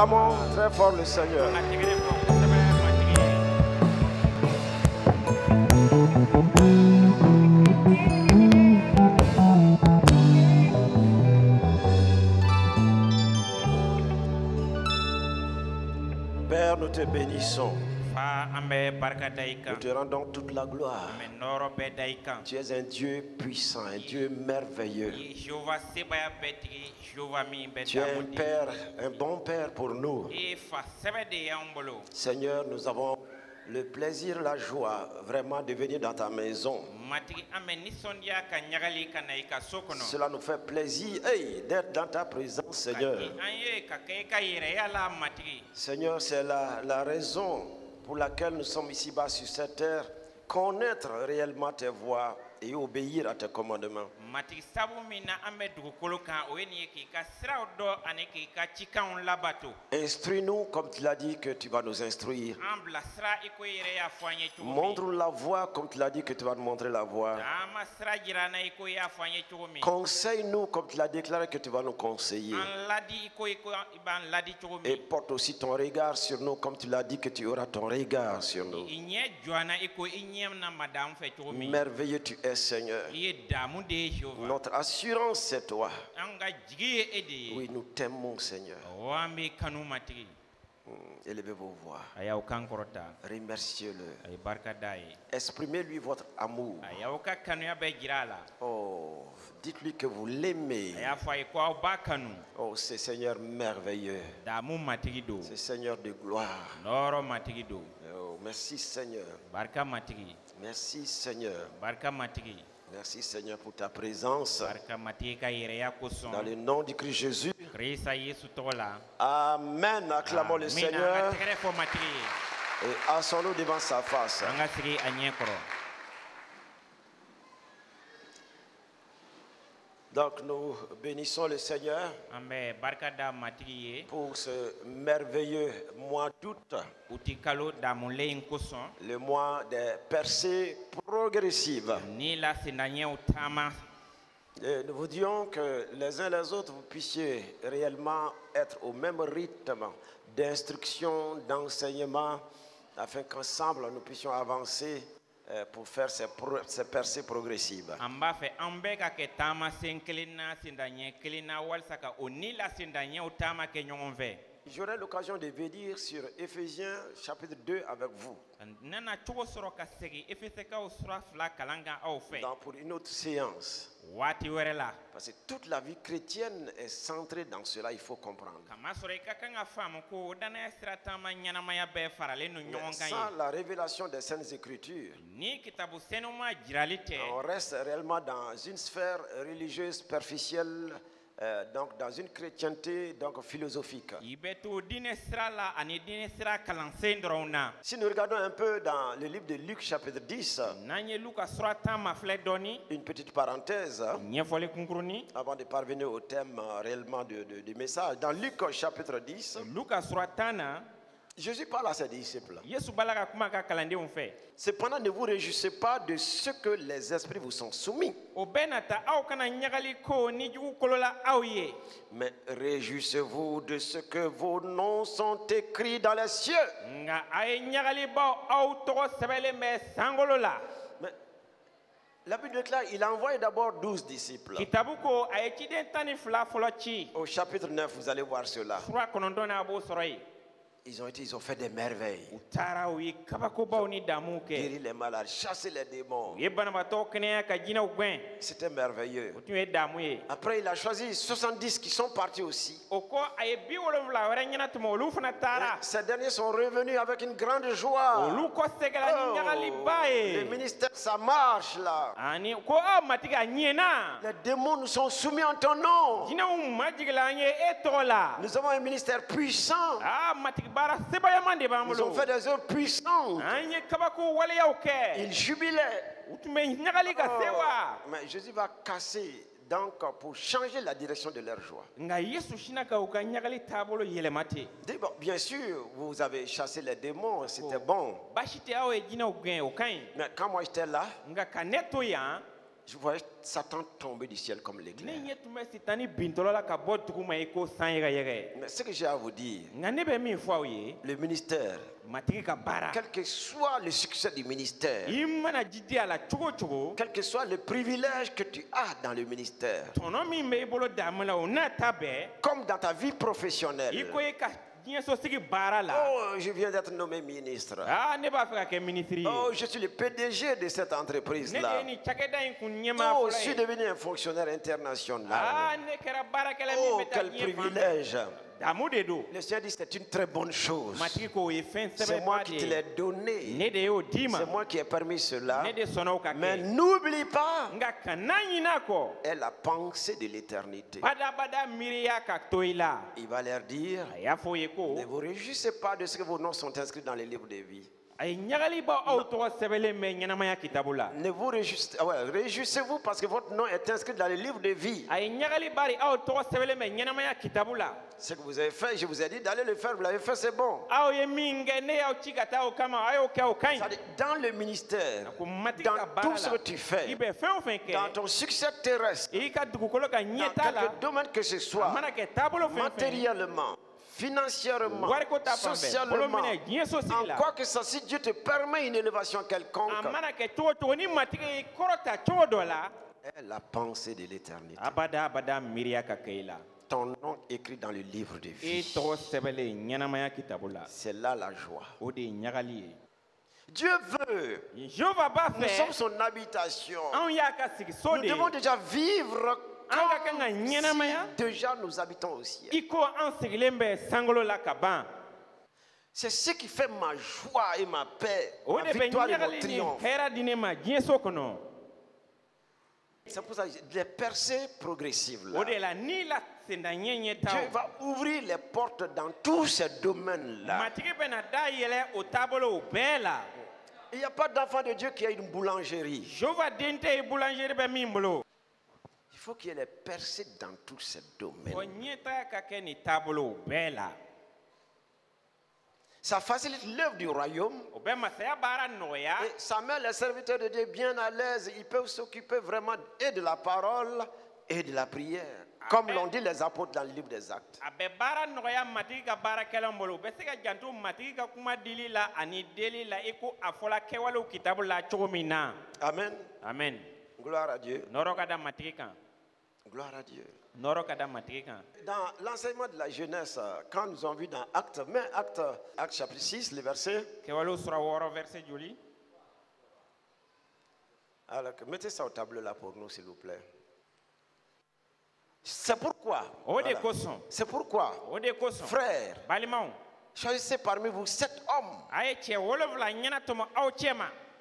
Acclamons très fort le Seigneur. Père, nous te bénissons. Nous te rendons toute la gloire. Tu es un Dieu puissant, un Dieu merveilleux. Tu es un Père, un bon Père pour nous. Seigneur, nous avons le plaisir, la joie vraiment de venir dans ta maison. Cela nous fait plaisir d'être dans ta présence, Seigneur. Seigneur, c'est la raison pour laquelle nous sommes ici-bas sur cette terre, connaître réellement tes voies et obéir à tes commandements. Instruis-nous comme tu l'as dit que tu vas nous instruire. Montre-nous la voie comme tu l'as dit que tu vas nous montrer la voie. Conseille-nous comme tu l'as déclaré que tu vas nous conseiller. Et porte aussi ton regard sur nous comme tu l'as dit que tu auras ton regard sur nous. Merveilleux tu es, Seigneur. Notre assurance c'est toi. Oui, nous t'aimons, Seigneur. Élevez vos voix. Remerciez-le. Exprimez-lui votre amour. Oh, dites-lui que vous l'aimez. Oh, c'est Seigneur merveilleux. C'est Seigneur de gloire. Oh, merci Seigneur. Merci Seigneur. Merci Seigneur pour ta présence. Dans le nom du Christ Jésus. Amen. Acclamons le Seigneur. Et assons-nous devant sa face. Donc nous bénissons le Seigneur pour ce merveilleux mois d'août, le mois des percées progressives. Et nous vous disons que les uns les autres, vous puissiez réellement être au même rythme d'instruction, d'enseignement, afin qu'ensemble nous puissions avancer pour faire ces percées progressives. J'aurai l'occasion de venir sur Éphésiens chapitre 2 avec vous. Pour une autre séance. Parce que toute la vie chrétienne est centrée dans cela, il faut comprendre. Mais sans la révélation des Saintes Écritures, on reste réellement dans une sphère religieuse superficielle. Donc dans une chrétienté philosophique. Si nous regardons un peu dans le livre de Luc chapitre 10, une petite parenthèse avant de parvenir au thème réellement du message. Dans Luc chapitre 10, Jésus parle à ses disciples. Cependant, ne vous réjouissez pas de ce que les esprits vous sont soumis. Mais réjouissez-vous de ce que vos noms sont écrits dans les cieux. Mais la Bible déclare qu'il a envoyé d'abord 12 disciples. Au chapitre 9, vous allez voir cela. Ils ont fait des merveilles. Guéri les malades, chassé les démons. C'était merveilleux. Après, il a choisi 70 qui sont partis aussi. Ces derniers sont revenus avec une grande joie. Le ministère, ça marche là. Les démons nous sont soumis en ton nom. Nous avons un ministère puissant. Ils ont fait des œuvres puissantes. Ils jubilaient. Mais Jésus va casser pour changer la direction de leur joie. Bien sûr, vous avez chassé les démons, c'était bon. Mais quand moi j'étais là, Je voyais Satan tomber du ciel comme l'éclair. Mais ce que j'ai à vous dire, le ministère, quel que soit le succès du ministère, quel que soit le privilège que tu as dans le ministère, comme dans ta vie professionnelle. Oh, je viens d'être nommé ministre. Oh, je suis le PDG de cette entreprise-là. Oh, je suis devenu un fonctionnaire international. Oh, quel privilège. Le Seigneur dit c'est une très bonne chose. C'est moi qui te l'ai donné. C'est moi qui ai permis cela. Mais n'oublie pas, est la pensée de l'éternité. Il va leur dire, ne vous réjouissez pas de ce que vos noms sont inscrits dans les livres de vie. Ne vous réjouissez, réjouissez-vous parce que votre nom est inscrit dans le livre de vie. Ce que vous avez fait, je vous ai dit d'aller le faire, vous l'avez fait, c'est bon. Dans le ministère, dans tout ce que tu fais, dans ton succès terrestre, dans quelque domaine que ce soit, matériellement, financièrement, socialement, en quoi que ça, si Dieu te permet une élévation quelconque, est la pensée de l'éternité. Ton nom écrit dans le livre de vie. C'est là la joie. Dieu veut. Nous sommes son habitation. Nous devons déjà vivre comme si déjà nous habitons au ciel. C'est ce qui fait ma joie et ma paix, ma victoire et mon triomphe. C'est pour ça que les percées progressives là, Dieu va ouvrir les portes dans tous ces domaines-là. Il n'y a pas d'enfant de Dieu qui a une boulangerie. Il faut qu'il y ait les percées dans tous ces domaines. Ça facilite l'œuvre du royaume. Et ça met les serviteurs de Dieu bien à l'aise. Ils peuvent s'occuper vraiment et de la parole et de la prière. Comme l'ont dit les apôtres dans le livre des Actes. Amen. Amen. Gloire à Dieu. Gloire à Dieu. Dans l'enseignement de la jeunesse, quand nous avons vu dans Actes chapitre 6, le verset. Alors, mettez ça au tableau là pour nous, s'il vous plaît. C'est pourquoi, frères, choisissez parmi vous 7 hommes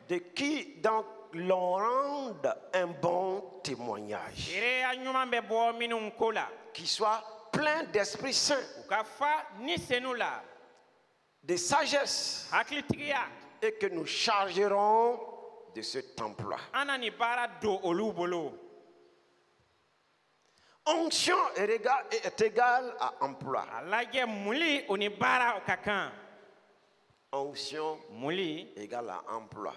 de qui donc l'on rende un bon témoignage, qui soit plein d'Esprit Saint, de sagesse, et que nous chargerons de cet emploi. Onction est égale à emploi. Onction égale à emploi.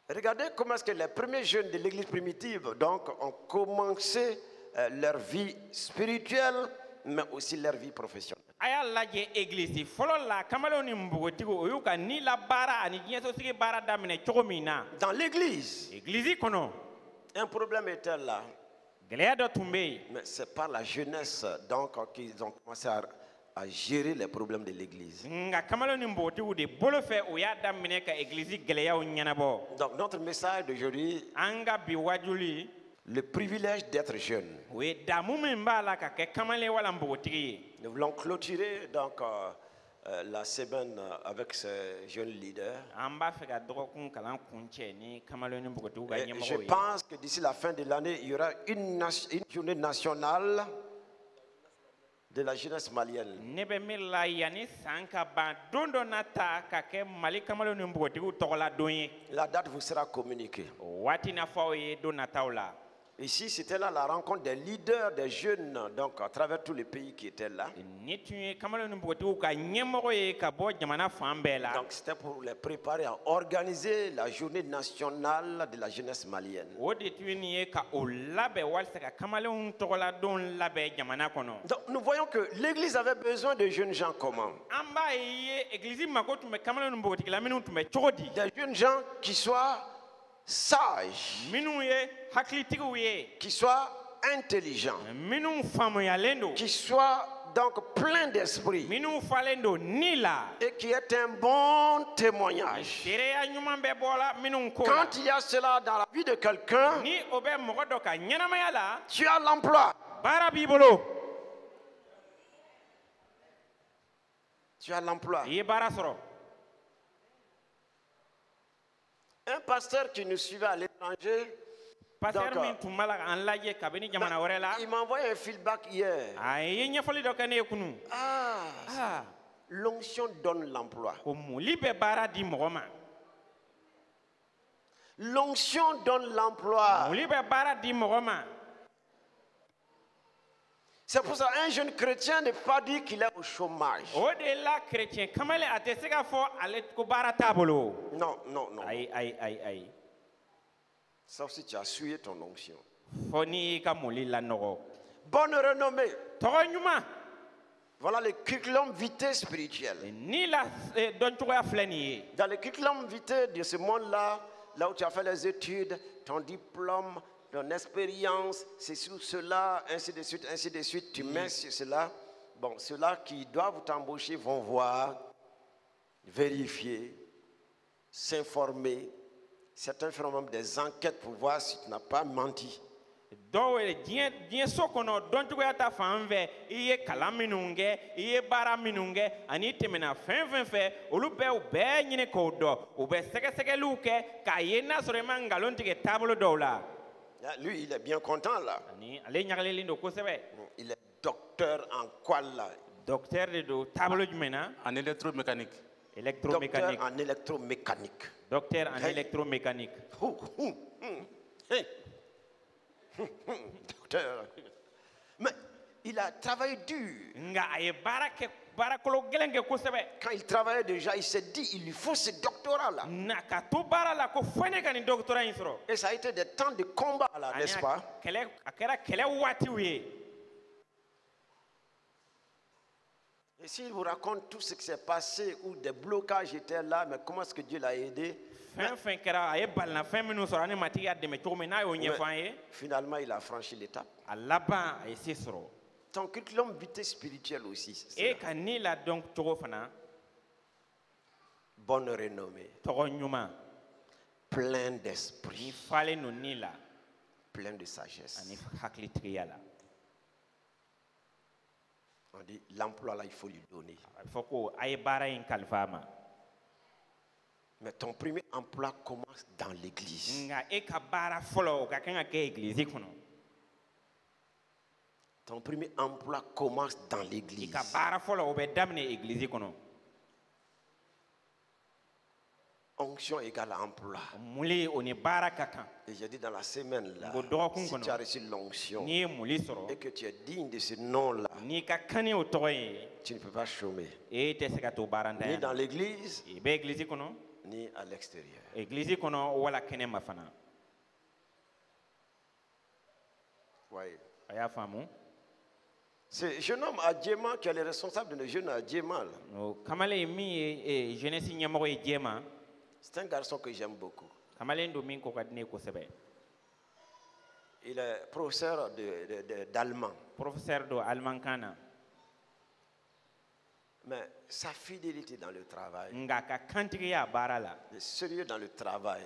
Regardez comment est-ce que les premiers jeunes de l'église primitive donc, ont commencé leur vie spirituelle, mais aussi leur vie professionnelle. Dans l'église, un problème était là. Mais c'est par la jeunesse donc qu'ils ont commencé à gérer les problèmes de l'église. Donc notre message d'aujourd'hui, le privilège d'être jeune. Nous voulons clôturer donc la semaine avec ces jeunes leaders. Et je pense que d'ici la fin de l'année, il y aura une journée nationale de la jeunesse malienne. La date vous sera communiquée. Ici, c'était là la rencontre des leaders, des jeunes, donc à travers tous les pays qui étaient là. Donc c'était pour les préparer à organiser la journée nationale de la jeunesse malienne. Donc nous voyons que l'Église avait besoin de jeunes gens comment? Des jeunes gens qui soient sages, qui soient intelligents, qui soient donc pleins d'esprit et qui aient un bon témoignage. Quand il y a cela dans la vie de quelqu'un, tu as l'emploi. Tu as l'emploi. Un pasteur qui nous suivait à l'étranger, il m'a envoyé un feedback hier. L'onction donne l'emploi. L'onction donne l'emploi. C'est pour ça qu'un jeune chrétien ne peut pas dire qu'il est au chômage. Non, non, non. Sauf si tu as souillé ton onction. Bonne renommée. Voilà le curriculum vitae spirituel. Dans le curriculum vitae de ce monde-là, là où tu as fait les études, ton diplôme, ton expérience, c'est sur cela, ainsi de suite, tu mets sur cela. Bon, ceux-là qui doivent t'embaucher vont voir, vérifier, s'informer. Certains feront même des enquêtes pour voir si tu n'as pas menti. Lui, il est bien content là. Il est docteur en quoi là? Docteur en électromécanique. Docteur en électromécanique. Docteur en électromécanique. Docteur. Mais il a travaillé dur. Quand il travaillait déjà, il s'est dit, il lui faut ce doctorat-là. Et ça a été des temps de combat, là, n'est-ce pas? Et s'il vous raconte tout ce qui s'est passé, où des blocages étaient là, mais comment est-ce que Dieu l'a aidé? Finalement, il a franchi l'étape. Ton curriculum vitae spirituel aussi. Bonne renommée. Plein d'esprit. Plein de sagesse. On dit l'emploi là, il faut lui donner. Mais ton premier emploi commence dans l'église. Ton premier emploi commence dans l'église. Onction égale emploi. Et j'ai dit dans la semaine là, si tu as reçu l'onction et que tu es digne de ce nom-là, tu ne peux pas chômer. Ni dans l'église, ni à l'extérieur. Oui. C'est un jeune homme à Djema qui est le responsable de nos jeunes à Djema. C'est un garçon que j'aime beaucoup. Il est professeur d'allemand. Mais sa fidélité dans le travail, le sérieux dans le travail,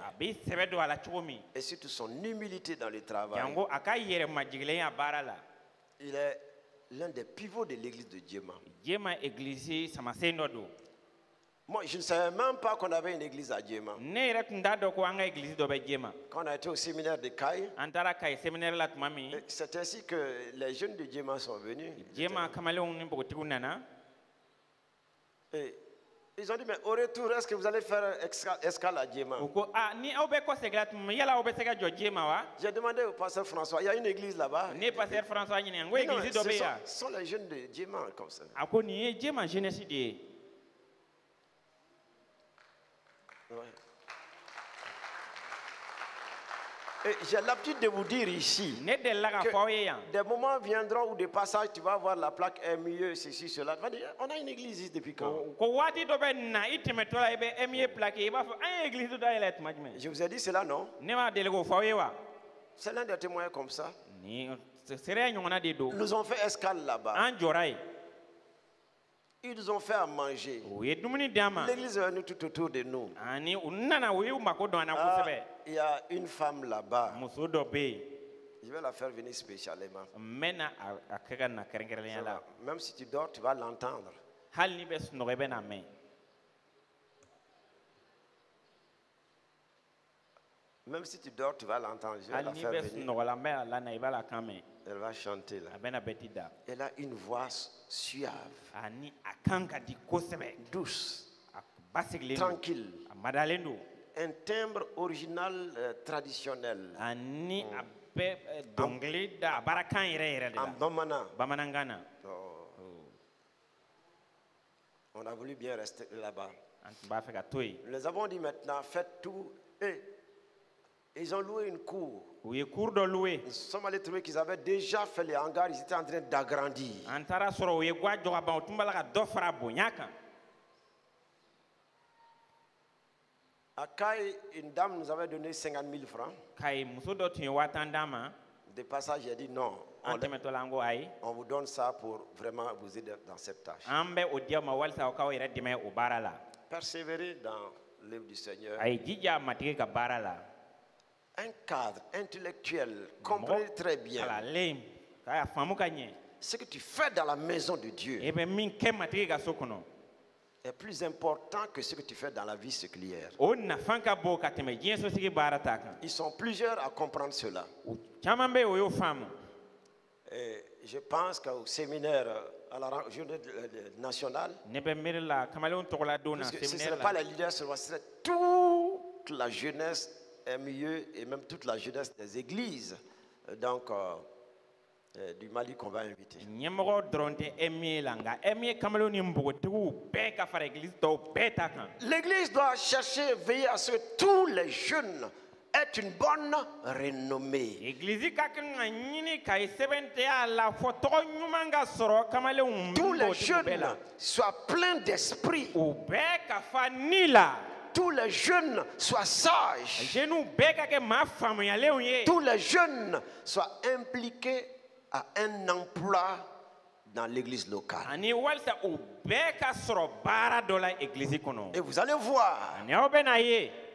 et surtout son humilité dans le travail, il est l'un des pivots de l'église de Djema. Moi, je ne savais même pas qu'on avait une église à Djema. Quand on a été au séminaire de Kai, c'est ainsi que les jeunes de Djema sont venus. Et Ils ont dit, mais au retour, est-ce que vous allez faire escale à Djema? J'ai demandé au pasteur François, il y a une église là-bas. Ce sont les jeunes de Djema comme ça. Ouais. Et j'ai l'habitude de vous dire ici que des moments viendront où des passages, tu vas voir la plaque MIE, ceci, cela. On a une église ici depuis quand? Je vous ai dit cela, non? C'est l'un des témoins comme ça. Nous ont fait escale là-bas. Ils nous ont fait à manger. L'église est venue tout autour de nous. Il y a une femme là-bas. Je vais la faire venir spécialement. Même si tu dors, tu vas l'entendre. Même si tu dors, tu vas l'entendre. Je vais la faire venir. Elle va chanter là. Elle a une voix suave, douce, tranquille. Un timbre original traditionnel. En Bamana. On a voulu bien rester là-bas. Nous les avons dit maintenant, faites tout. Et ils ont loué une cour. Nous sommes allés trouver qu'ils avaient déjà fait les hangars, ils étaient en train d'agrandir. À Kai, une dame nous avait donné 50 000 francs. De passage, j'ai dit non. On vous donne ça pour vraiment vous aider dans cette tâche. Persévérer dans l'œuvre du Seigneur. Un cadre intellectuel, comprenez très bien. Ce que tu fais dans la maison de Dieu est plus important que ce que tu fais dans la vie séculière. Ils sont plusieurs à comprendre cela. Et je pense qu'au séminaire, à la journée nationale, parce que ce ne serait pas les leaders, ce serait toute la jeunesse MIE et même toute la jeunesse des églises donc, du Mali qu'on va inviter. L'église doit chercher, veiller à ce que tous les jeunes aient une bonne renommée. Tous les jeunes soient pleins d'esprit. Tous les jeunes soient sages. Tous les jeunes soient impliqués à un emploi dans l'église locale. Et vous allez voir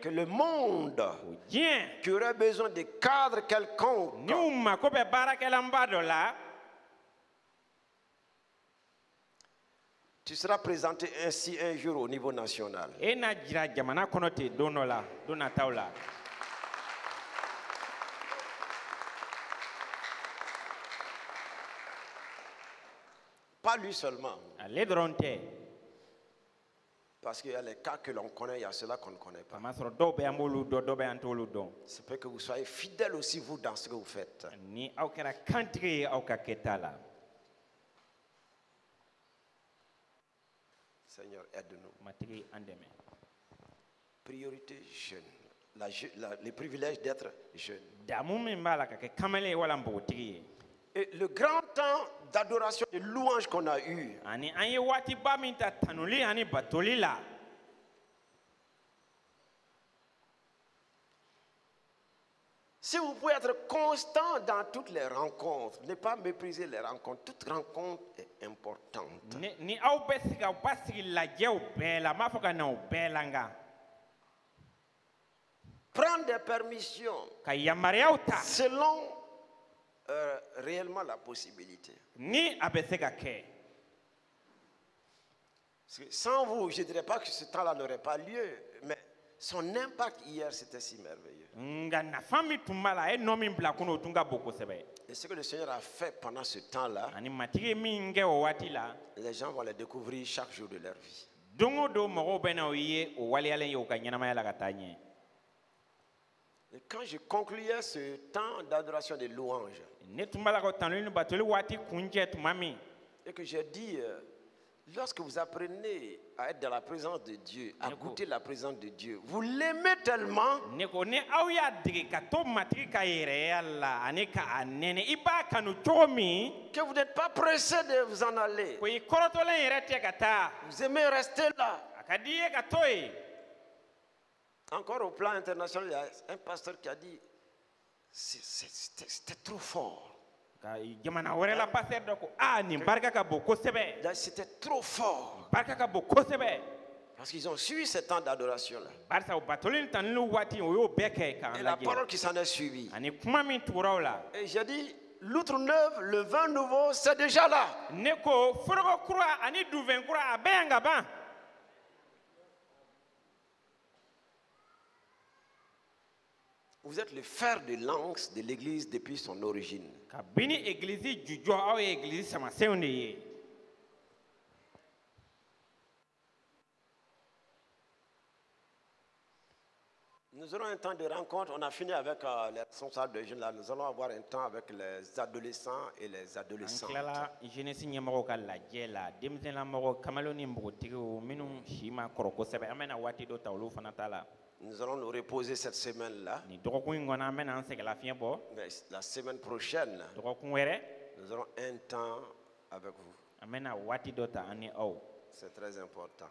que le monde qui aurait besoin de cadres quelconques tu seras présenté ainsi un jour au niveau national. Pas lui seulement. Parce qu'il y a les cas que l'on connaît, il y a ceux-là qu'on ne connaît pas. C'est pour que vous soyez fidèles aussi, vous, dans ce que vous faites. Seigneur, aide-nous. Priorité jeune. Les privilèges d'être jeune. Et le grand temps d'adoration et de louange qu'on a eu. Si vous pouvez être constant dans toutes les rencontres, ne pas mépriser les rencontres, toute rencontre est importante. Prendre des permissions selon réellement la possibilité. Sans vous, je ne dirais pas que ce temps-là n'aurait pas lieu, mais son impact hier, c'était si merveilleux. Et ce que le Seigneur a fait pendant ce temps-là, les gens vont le découvrir chaque jour de leur vie. Et quand je concluais ce temps d'adoration de louange, et que j'ai dit, lorsque vous apprenez à être dans la présence de Dieu, à goûter la présence de Dieu, vous l'aimez tellement que vous n'êtes pas pressé de vous en aller. Vous aimez rester là. Encore au plan international, il y a un pasteur qui a dit, c'était trop fort. C'était trop fort. Parce qu'ils ont suivi ce temps d'adoration-là. Et la parole qui s'en est suivie. Et j'ai dit, l'outre neuve, le vin nouveau, c'est déjà là. Vous êtes le fer de lance de l'église depuis son origine. Nous aurons un temps de rencontre. On a fini avec les responsables de jeunes là. Nous allons avoir un temps avec les adolescents et les adolescentes. Nous allons nous reposer cette semaine-là. Mais la semaine prochaine, nous aurons un temps avec vous. C'est très important.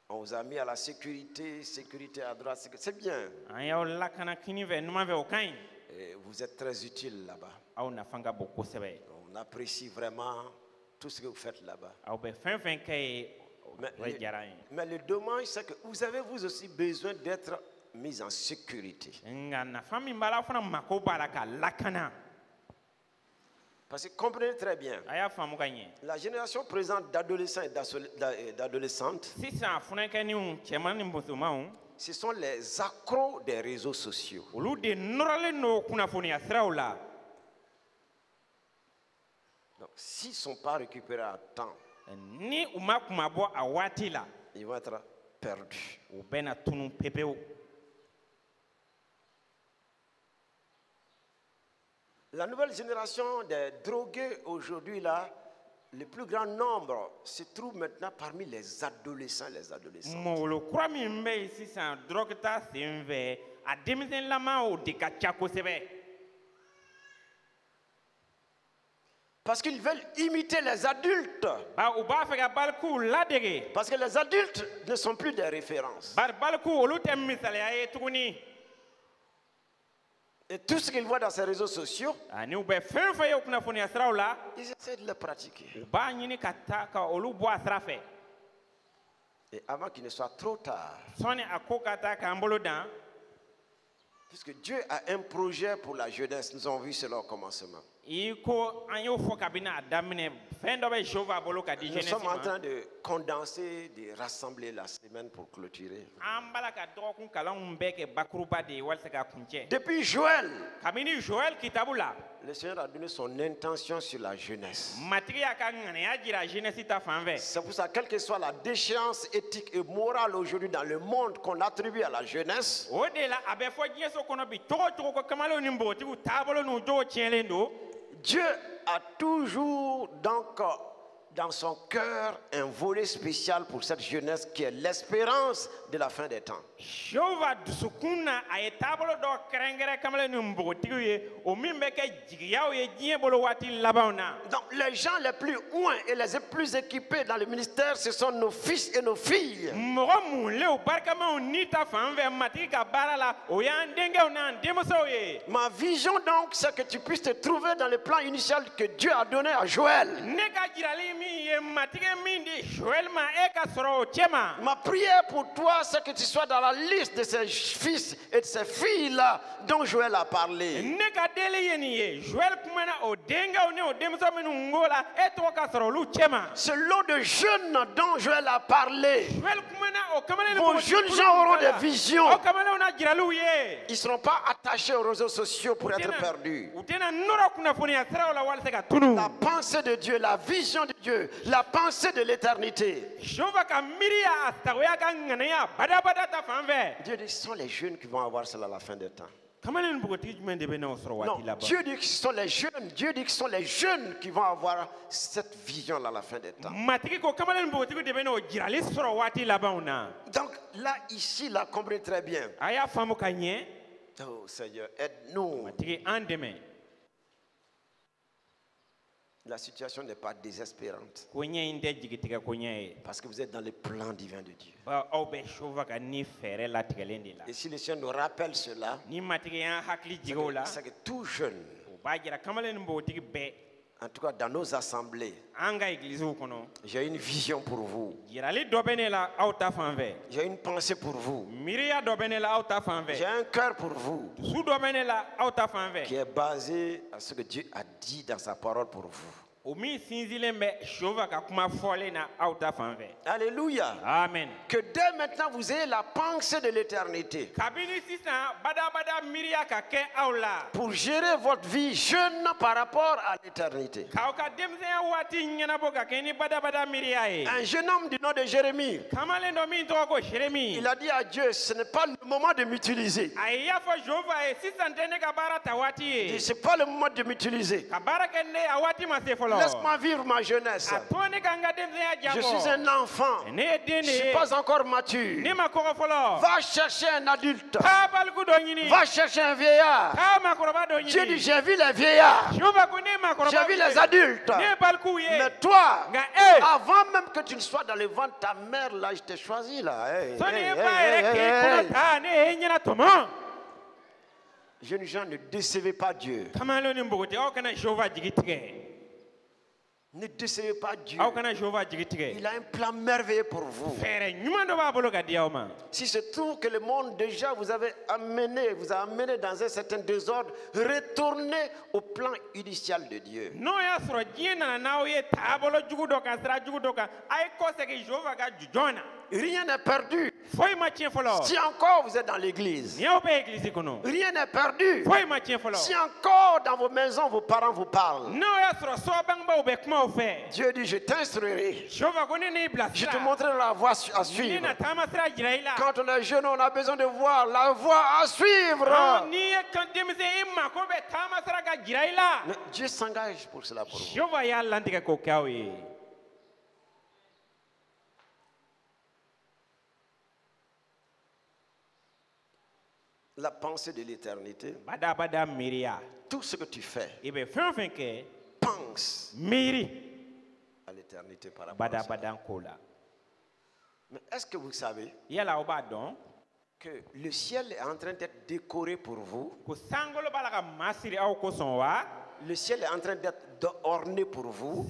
On vous a mis à la sécurité à droite. C'est bien. Et vous êtes très utile là-bas. On apprécie vraiment tout ce que vous faites là-bas. Mais le dommage, c'est que vous avez vous aussi besoin d'être mis en sécurité. Parce que comprenez très bien, la génération présente d'adolescents et d'adolescentes, ce sont les accros des réseaux sociaux. Donc, s'ils ne sont pas récupérés à temps, ils vont être perdus. La nouvelle génération des drogués aujourd'hui, là, le plus grand nombre se trouve maintenant parmi les adolescents et les adolescentes. Parce qu'ils veulent imiter les adultes. Parce que les adultes ne sont plus des références. Et tout ce qu'ils voient dans ces réseaux sociaux, ils essaient de le pratiquer. Et avant qu'il ne soit trop tard, puisque Dieu a un projet pour la jeunesse, nous avons vu cela au commencement. Nous sommes en train de condenser, de rassembler la semaine pour clôturer. Depuis Joël, le Seigneur a donné son intention sur la jeunesse. C'est pour ça, quelle que soit la déchéance éthique et morale aujourd'hui dans le monde qu'on attribue à la jeunesse, Dieu a toujours donc dans son cœur un volet spécial pour cette jeunesse qui est l'espérance de la fin des temps. Donc les gens les plus ouins et les plus équipés dans le ministère, ce sont nos fils et nos filles. Ma vision donc, c'est que tu puisses te trouver dans le plan initial que Dieu a donné à Joël. Ma prière pour toi, c'est que tu sois dans la liste de ces fils et de ces filles-là dont Joël a parlé. Ce lot de jeunes dont Joël a parlé, vos jeunes gens auront des visions. Ils ne seront pas attachés aux réseaux sociaux pour être perdus. La pensée de Dieu, la vision de Dieu Dieu, la pensée de l'éternité. Dieu dit, ce sont les jeunes qui vont avoir cela à la fin des temps. Non, Dieu dit que ce sont les jeunes. Dieu dit que ce sont les jeunes qui vont avoir cette vision à la fin des temps. Donc là, ici, là, comprenez très bien. Oh Seigneur, aide-nous. La situation n'est pas désespérante. Parce que vous êtes dans les plans divins de Dieu. Et si le Seigneur nous rappelle cela, c'est que tout jeune, en tout cas dans nos assemblées, j'ai une vision pour vous. J'ai une pensée pour vous. J'ai un cœur pour vous qui est basé à ce que Dieu a dit dans sa parole pour vous. Alléluia. Amen. Que dès maintenant vous ayez la pensée de l'éternité pour gérer votre vie jeune par rapport à l'éternité. Un jeune homme du nom de Jérémie, il a dit à Dieu, ce n'est pas le moment de m'utiliser. Ce n'est pas le moment de m'utiliser. Laisse-moi vivre ma jeunesse. Je suis un enfant. Je ne suis pas encore mature. Va chercher un adulte. Va chercher un vieillard. Dieu dit, j'ai vu les vieillards. J'ai vu les adultes. Mais toi, avant même que tu ne sois dans le ventre de ta mère, là, je t'ai choisi là. Jeunes gens, ne décevez pas Dieu. Ne décevez pas Dieu. Il a un plan merveilleux pour vous. Si se trouve que le monde déjà vous a amené dans un certain désordre, retournez au plan initial de Dieu. Rien n'est perdu. Si encore vous êtes dans l'église, rien n'est perdu. Si encore dans vos maisons vos parents vous parlent, Dieu dit, je t'instruirai. Je te montrerai la voie à suivre. Quand on est jeune, on a besoin de voir la voie à suivre. Mais Dieu s'engage pour cela pour vous. La pensée de l'éternité, tout ce que tu fais, pense à l'éternité par rapport à cela. Mais est-ce que vous savez que le ciel est en train d'être décoré pour vous? Le ciel est en train d'être orné pour vous.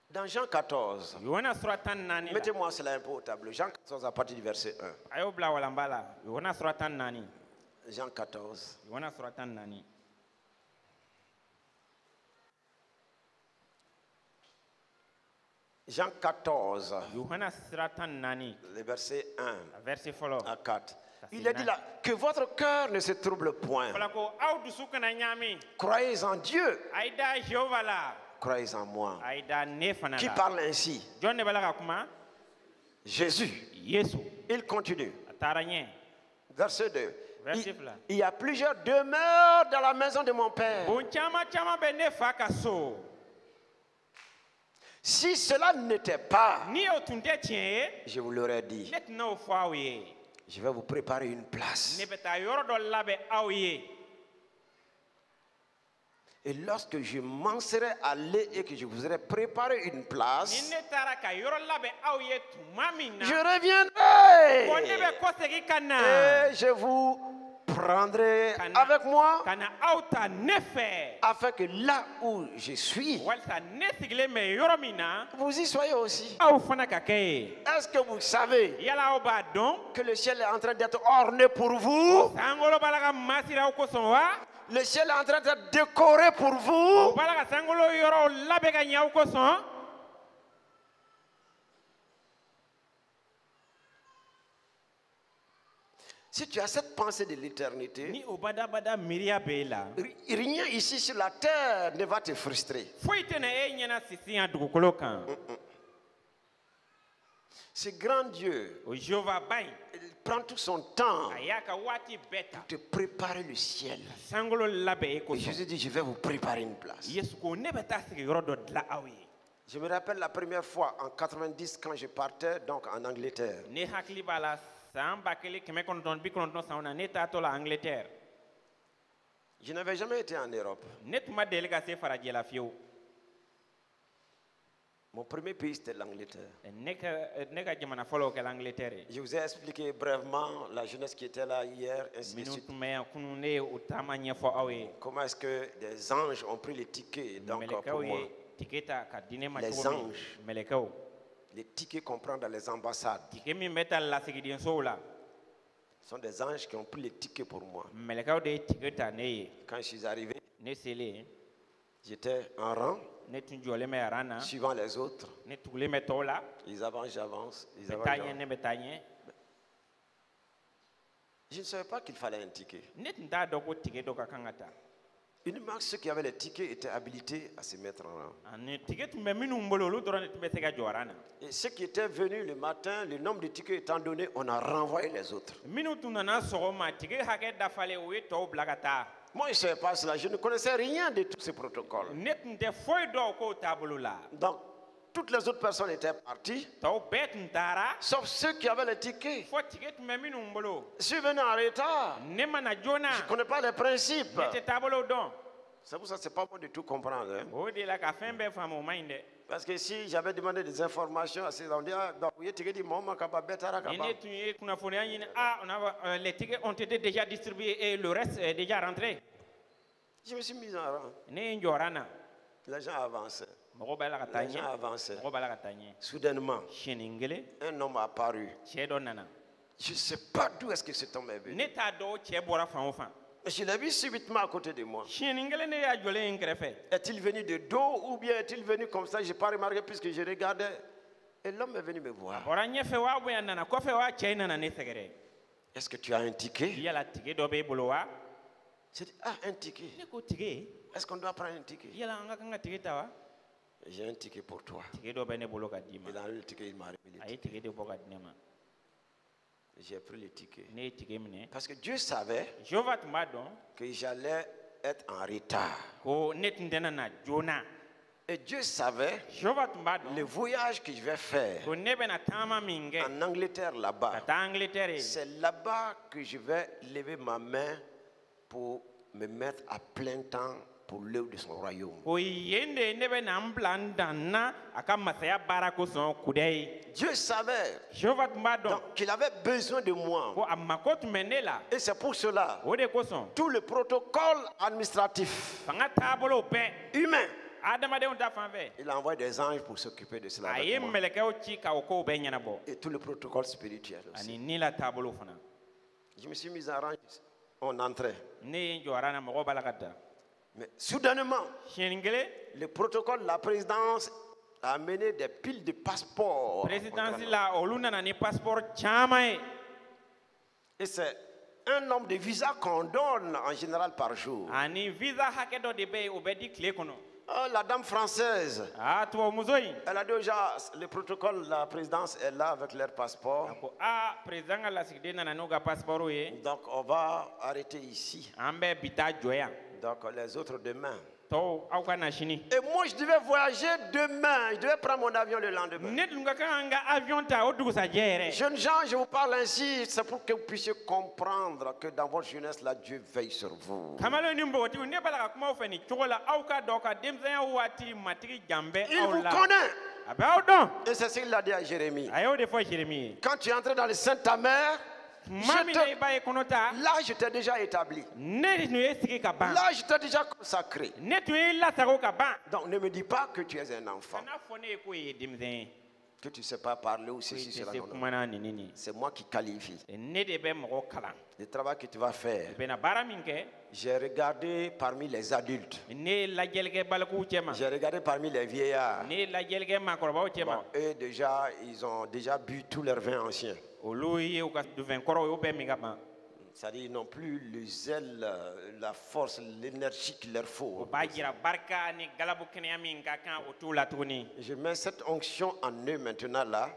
Dans Jean 14, mettez-moi cela un peu au tableau. Jean 14 à partir du verset 1. Jean 14. Jean 14, le verset 1 à 4. Il a dit là, que votre cœur ne se trouble point. Croyez en Dieu. Croyez en moi. Qui parle ainsi? Jésus. Il continue. Verset 2. Il y a plusieurs demeures dans la maison de mon Père. Si cela n'était pas, je vous l'aurais dit. Je vais vous préparer une place. Et lorsque je m'en serai allé et que je vous aurai préparé une place, je reviendrai et je vous prendrai avec moi afin que là où je suis, vous y soyez aussi. Est-ce que vous savez que le ciel est en train d'être orné pour vous? Le ciel est en train d'être décoré pour vous. Si tu as cette pensée de l'éternité, rien ici sur la terre ne va te frustrer. Ce grand Dieu, il prend tout son temps pour te préparer le ciel. Et Jésus dit, je vais vous préparer une place. Je me rappelle la première fois en 90 quand je partais donc en Angleterre. Je n'avais jamais été en Europe. Mon premier pays, c'était l'Angleterre. Je vous ai expliqué brièvement la jeunesse qui était là hier, ainsi de suite. Comment est-ce que des anges ont pris les tickets donc, pour moi. Les anges, les tickets qu'on prend dans les ambassades, sont des anges qui ont pris les tickets pour moi. Quand je suis arrivé, j'étais en rang, suivant les autres. Ils avancent, j'avance. Je ne savais pas qu'il fallait un ticket. Uniquement ceux qui avaient les tickets étaient habilités à se mettre en rang. Et ceux qui étaient venus le matin, le nombre de tickets étant donné, on a renvoyé les autres. Moi, je ne savais pas cela. Je ne connaissais rien de tous ces protocoles. Donc, toutes les autres personnes étaient parties, sauf ceux qui avaient les tickets. Je suis venu en retard. Je ne connais pas les principes. C'est pour ça que ce n'est pas bon de tout comprendre. Hein? Parce que si j'avais demandé des informations à ces gens, les tickets ont été déjà distribués et le reste est déjà rentré. Je me suis mis en rang. Les gens avançaient. Les gens avançaient. Soudainement, un homme a apparu. Je ne sais pas d'où est-ce que cet homme est venu. Je l'ai vu subitement à côté de moi. Est-il venu de dos ou bien est-il venu comme ça? Je n'ai pas remarqué puisque je regardais. Et l'homme est venu me voir. Est-ce que tu as un ticket? J'ai dit, ah, un ticket. Est-ce qu'on doit prendre un ticket? J'ai un ticket pour toi. Il a le ticket, il m'a remis le ticket. J'ai pris le ticket. Parce que Dieu savait que j'allais être en retard. Et Dieu savait le voyage que je vais faire en Angleterre là-bas. C'est là-bas que je vais lever ma main pour me mettre à plein temps pour l'œuvre de son royaume. Dieu savait qu'il avait besoin de moi. Et c'est pour cela, tout le protocole administratif, humain, il a envoyé des anges pour s'occuper de cela avec moi. Et tout le protocole spirituel aussi. Je me suis mis en rang, on entrait. Mais soudainement, le protocole de la présidence a amené des piles de passeports. Et c'est un nombre de visas qu'on donne en général par jour. La dame française, elle a déjà le protocole de la présidence est là avec leur passeport. Donc on va arrêter ici. Donc les autres demain. Et moi je devais voyager demain. Je devais prendre mon avion le lendemain. Jeunes gens, je vous parle ainsi, c'est pour que vous puissiez comprendre que dans votre jeunesse, là, Dieu veille sur vous. Il vous connaît. Et c'est ce qu'il a dit à Jérémie. Quand tu es entré dans le sein de ta mère, là je t'ai déjà établi. Là je t'ai déjà consacré. Donc ne me dis pas que tu es un enfant, que tu ne sais pas parler ou ceci, cela. C'est moi qui qualifie. Le travail que tu vas faire, j'ai regardé parmi les adultes, j'ai regardé parmi les vieillards. Bon, eux déjà, ils ont déjà bu tous leurs vins anciens. C'est-à-dire ils n'ont plus le zèle, la force, l'énergie qu'il leur faut. Je mets cette onction en eux maintenant là.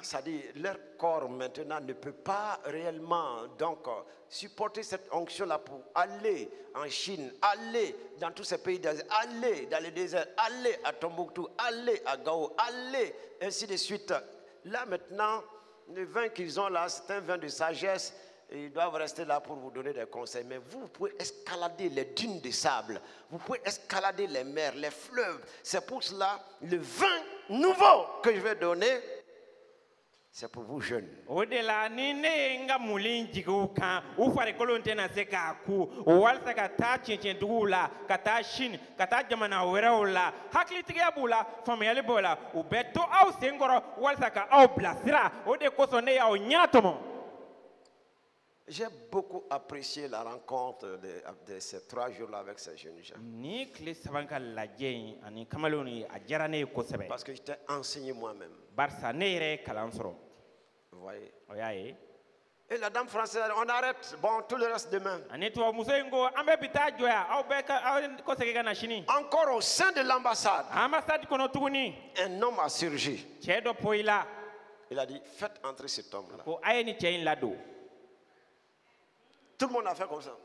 C'est-à-dire leur corps maintenant ne peut pas réellement donc supporter cette onction là pour aller en Chine, aller dans tous ces pays d'Asie, aller dans les déserts, aller à Tombouctou, aller à Gao, aller ainsi de suite. Là maintenant, le vin qu'ils ont là, c'est un vin de sagesse. Et ils doivent rester là pour vous donner des conseils. Mais vous pouvez escalader les dunes de sable. Vous pouvez escalader les mers, les fleuves. C'est pour cela, le vin nouveau que je vais donner, c'est pour vous jeunes. Au-delà, j'ai beaucoup apprécié la rencontre de ces 3 jours-là avec ces jeunes gens. Parce que j'étais enseigné moi-même. Vous voyez? Et la dame française, on arrête. Bon, tout le reste demain. Encore au sein de l'ambassade, un homme a surgi. Il a dit, faites entrer cet homme-là. Tout le monde a fait comme ça.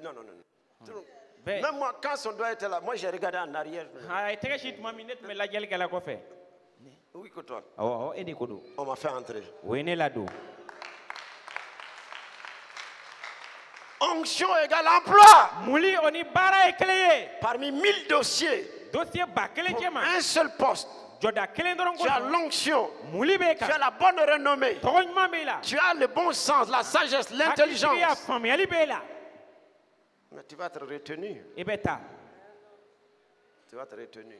Non. Même moi, quand son doigt était là, moi j'ai regardé en arrière. Oui, que toi. On m'a fait entrer. Onction égale emploi. Parmi 1000 dossiers, pour un seul poste. Tu as l'onction, tu as la bonne renommée, tu as le bon sens, la sagesse, l'intelligence. Mais tu vas être retenu. Tu vas être retenu.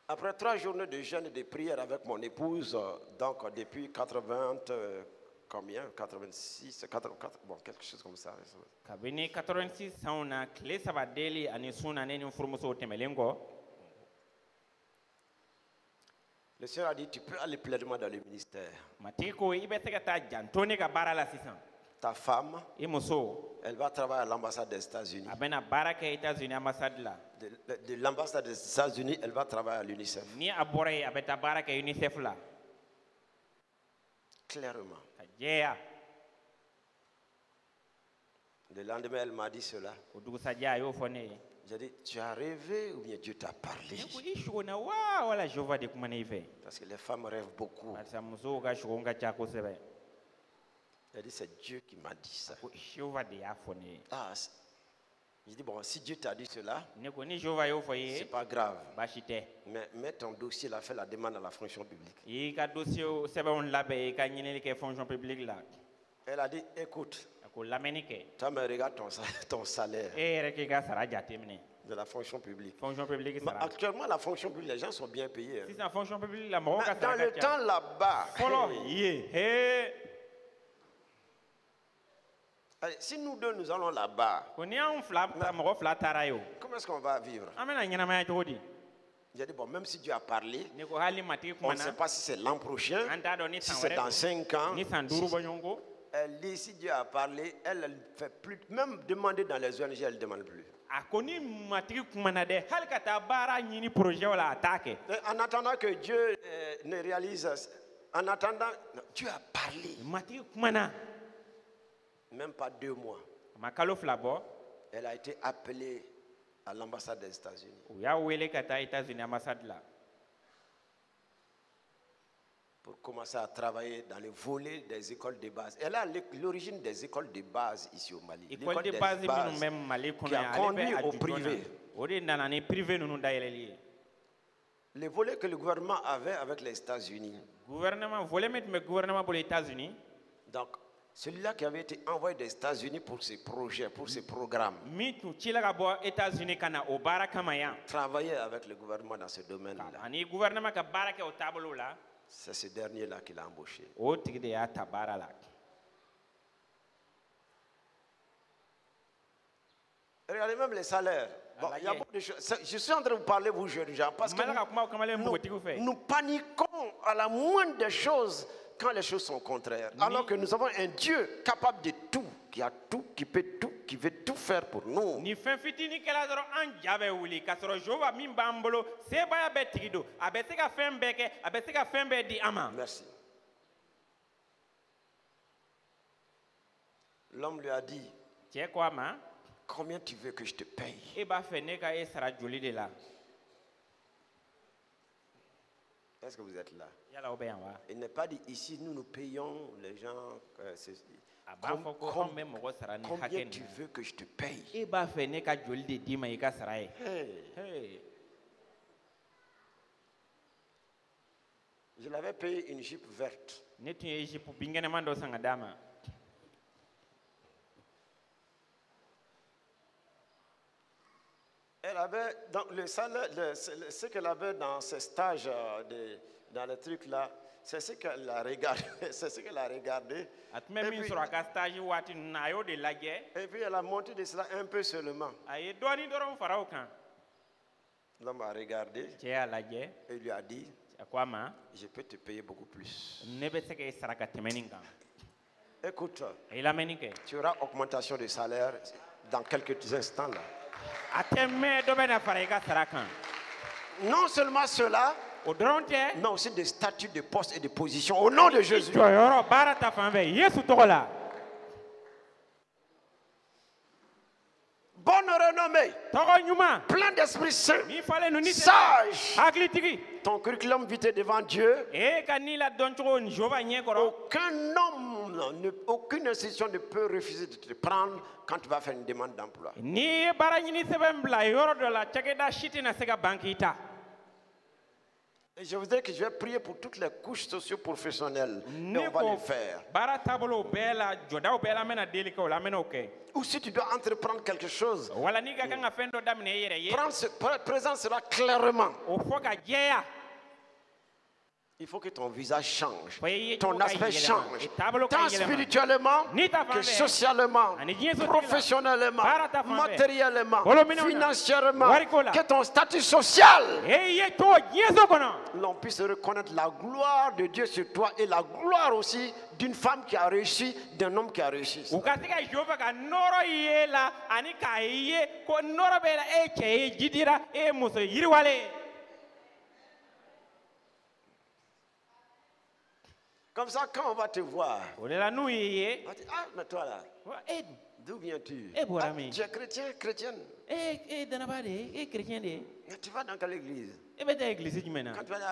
Après 3 journées de jeûne et de prière avec mon épouse, donc depuis 80, combien 86, 84, bon, quelque chose comme ça. Le Seigneur a dit, tu peux aller pleinement dans le ministère. Ta femme, elle va travailler à l'ambassade des États-Unis. De l'ambassade des États-Unis, elle va travailler à l'UNICEF. Clairement. Le lendemain, elle m'a dit cela. J'ai dit, tu as rêvé ou bien Dieu t'a parlé? Parce que les femmes rêvent beaucoup. Elle dit, c'est Dieu qui m'a dit ça. Ah, je dis, bon, si Dieu t'a dit cela, c'est pas grave. Mais mets ton dossier là, fais la demande à la fonction publique. Elle a dit, écoute, toi me regarde ton salaire de la fonction publique. Mais actuellement, la fonction publique, les gens sont bien payés. Mais dans le temps là-bas, si nous deux nous allons là-bas, comment est-ce qu'on va vivre? J'ai dit, bon, même si Dieu a parlé, on ne sait pas si c'est l'an prochain, si c'est dans 5 ans. Elle dit, si Dieu a parlé, elle ne fait plus, même demander dans les ONG, elle ne demande plus. En attendant que Dieu ne réalise, en attendant, Dieu a parlé. Même pas 2 mois. Elle a été appelée à l'ambassade des États-Unis. Pour commencer à travailler dans les volets des écoles de base. Elle a l'origine des écoles de base ici au Mali. L'école de base qui a conduit au privé. Les volets que le gouvernement avait avec les États-Unis. Donc, celui-là qui avait été envoyé des États-Unis pour ces projets, pour ces programmes. Travailler avec le gouvernement dans ce domaine-là. C'est ce dernier-là qui l'a embauché. Regardez même les salaires. Bon, il y a beaucoup de choses. Je suis en train de vous parler, vous jeunes gens, parce que nous paniquons à la moindre des choses quand les choses sont contraires. Alors que nous avons un Dieu capable de tout, qui a tout, qui peut tout, qui veut tout faire pour nous. Merci. L'homme lui a dit, combien tu veux que je te paye? Est-ce que vous êtes là? Il n'est pas dit ici, nous payons les gens. Combien tu veux que je te paye? Hey. Je l'avais payé une jupe verte. Elle avait, dans le salaire, ce qu'elle avait dans ses stages, dans les trucs là, c'est ce qu'elle a regardé. C'est ce qu'elle a regardé. Et puis elle a monté de cela un peu seulement. L'homme a regardé et lui a dit, je peux te payer beaucoup plus. Écoute, tu auras augmentation de salaire dans quelques instants là. Non seulement cela, mais aussi des statuts de poste et de position au nom de Jésus. Bonne renommée, plein d'Esprit Saint, sage. Ton curriculum vitae devant Dieu. Aucun homme, aucune institution ne peut refuser de te prendre quand tu vas faire une demande d'emploi. Et je voudrais que je vais prier pour toutes les couches socio-professionnelles. Et on va le faire. Ou si tu dois entreprendre quelque chose, présente cela clairement. Il faut que ton visage change, ton aspect change, tant spirituellement que socialement, professionnellement, matériellement, financièrement, que ton statut social, l'on puisse reconnaître la gloire de Dieu sur toi et la gloire aussi d'une femme qui a réussi, d'un homme qui a réussi. Comme ça, quand on va te voir, on va dire, ah, mais toi là, d'où viens-tu? Ah, tu es chrétien, chrétienne. Mais tu vas dans quelle église? Quand tu vas dire,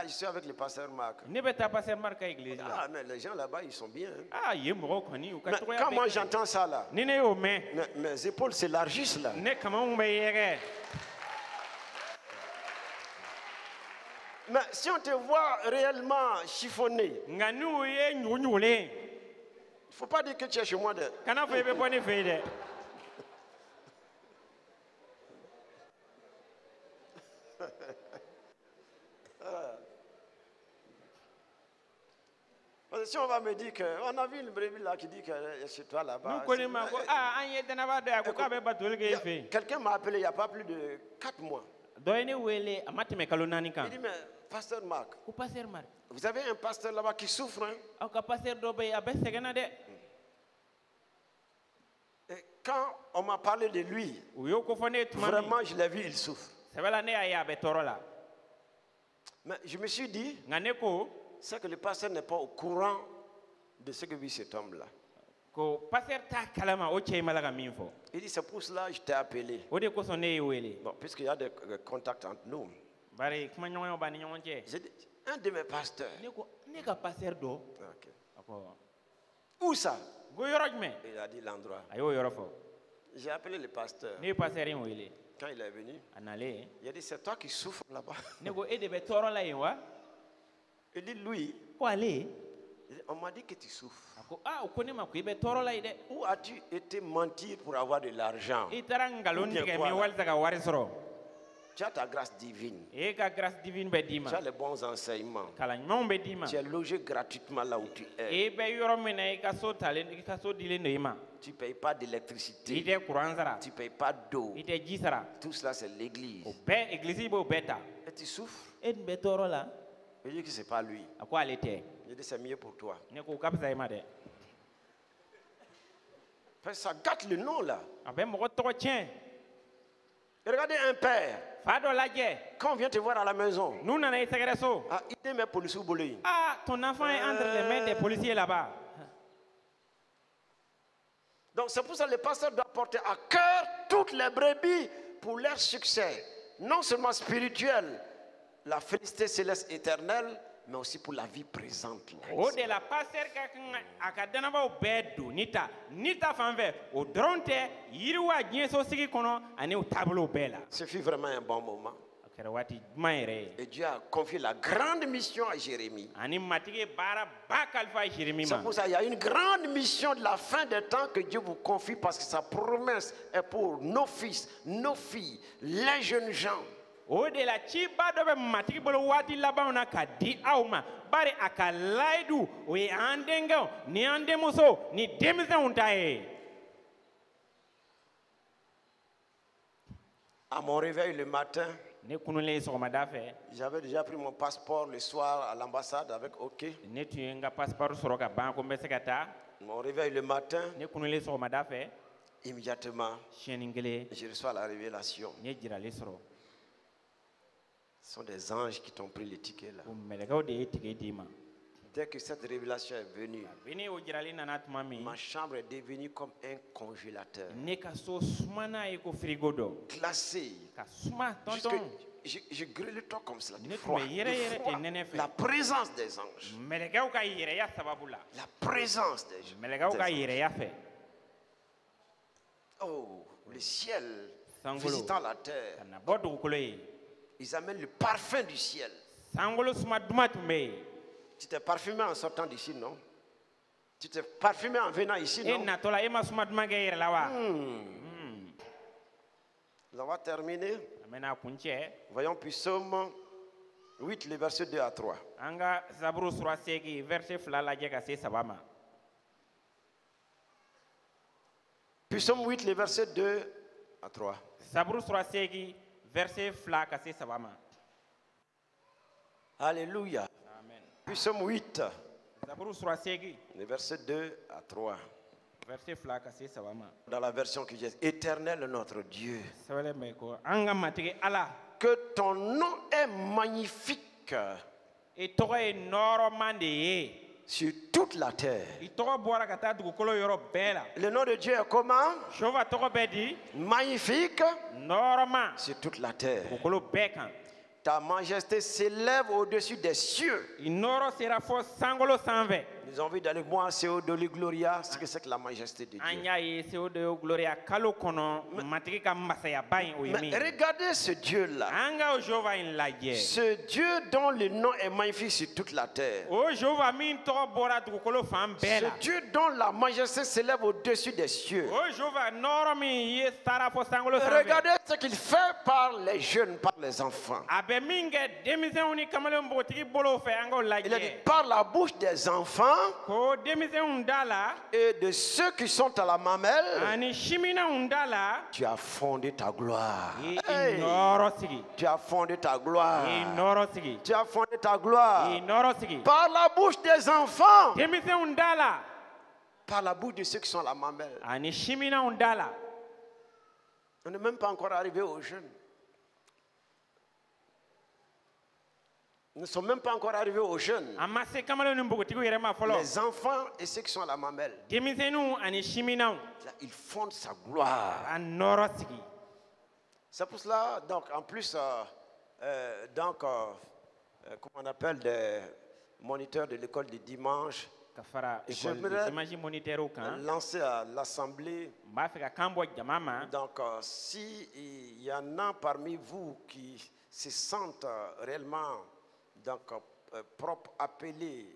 je suis avec le pasteur Marc. Ah, mais les gens là-bas, ils sont bien. Mais quand moi j'entends ça là, mes épaules s'élargissent là. Mais si on te voit réellement chiffonné, il ne faut pas dire que tu es chez moi. Parce que si on va me dire qu'on a vu une brebis là qui dit que chez toi là-bas. Quelqu'un m'a appelé il n'y a pas plus de 4 mois. Il dit, mais pasteur Marc, vous avez un pasteur là-bas qui souffre. Hein? Et quand on m'a parlé de lui, vraiment je l'ai vu, il souffre. Mais je me suis dit, c'est que le pasteur n'est pas au courant de ce que vit cet homme-là. Il dit, c'est pour cela que je t'ai appelé. Bon, puisqu'il y a des contacts entre nous. J'ai dit, un de mes pasteurs. Okay. Où ça? Il a dit l'endroit. J'ai appelé le pasteur. Quand il est venu, il a dit, c'est toi qui souffres là-bas. Il dit, lui, on m'a dit que tu souffres. Où as-tu été mentir pour avoir de l'argent? Tu as ta grâce divine. Tu as les bons enseignements. Tu es logé gratuitement là où tu es. Tu ne payes pas d'électricité. Tu ne payes pas d'eau. Tout cela, c'est l'église. Et tu souffres. Je dis que ce n'est pas lui. Je dis c'est mieux pour toi. Ça gâte le nom là. Regardez un père. Quand on vient te voir à la maison, ton enfant est entre les mains des policiers là-bas. Donc c'est pour ça que le pasteur doit porter à cœur toutes les brebis pour leur succès. Non seulement spirituel, la félicité céleste éternelle, mais aussi pour la vie présente. Ce fut vraiment un bon moment. Et Dieu a confié la grande mission à Jérémie. C'est pour ça qu'il y a une grande mission de la fin des temps que Dieu vous confie, parce que sa promesse est pour nos fils, nos filles, les jeunes gens. À mon réveil le matin, j'avais déjà pris mon passeport le soir à l'ambassade avec OK. Mon réveil le matin, immédiatement, je reçois la révélation. Ce sont des anges qui t'ont pris les tickets là. Dès que cette révélation est venue, ma chambre est devenue comme un congélateur. Glacé. Je grelottais comme cela. La présence des anges. La présence des anges. Oh, le ciel visitant la terre. Ils amènent le parfum du ciel. Tu t'es parfumé en sortant d'ici, non? Tu t'es parfumé en venant ici, non? Nous avons terminé. Voyons Psaume 8, les versets 2 à 3. Psaume 8, les versets 2 à 3. Alléluia. Psaume 8, les versets 2 à 3. Dans la version que j'ai, Éternel notre Dieu, que ton nom est magnifique sur toute la terre. Le nom de Dieu est comment? Magnifique sur toute la terre. Ta majesté s'élève au-dessus des cieux. Nous avons vu dans le mois Théodoli Gloria ce que c'est que la majesté de Dieu. Mais regardez ce Dieu-là. Ce Dieu dont le nom est magnifique sur toute la terre. Ce Dieu dont la majesté s'élève au-dessus des cieux. Regardez ce qu'il fait par les jeunes, par les enfants. Il a dit par la bouche des enfants et de ceux qui sont à la mamelle, tu as fondé ta gloire. Hey. Tu as fondé ta gloire. Tu as fondé ta gloire. Par la bouche des enfants, par la bouche de ceux qui sont à la mamelle. On n'est même pas encore arrivé aux jeunes. Nous ne sommes même pas encore arrivés aux jeunes. Les enfants et ceux qui sont à la mamelle. Ils fondent sa gloire. C'est pour cela, donc, en plus, comment on appelle des moniteurs de l'école du dimanche, j'aimerais lancer à l'Assemblée. Donc, s'il y en a parmi vous qui se sentent réellement propres, appelés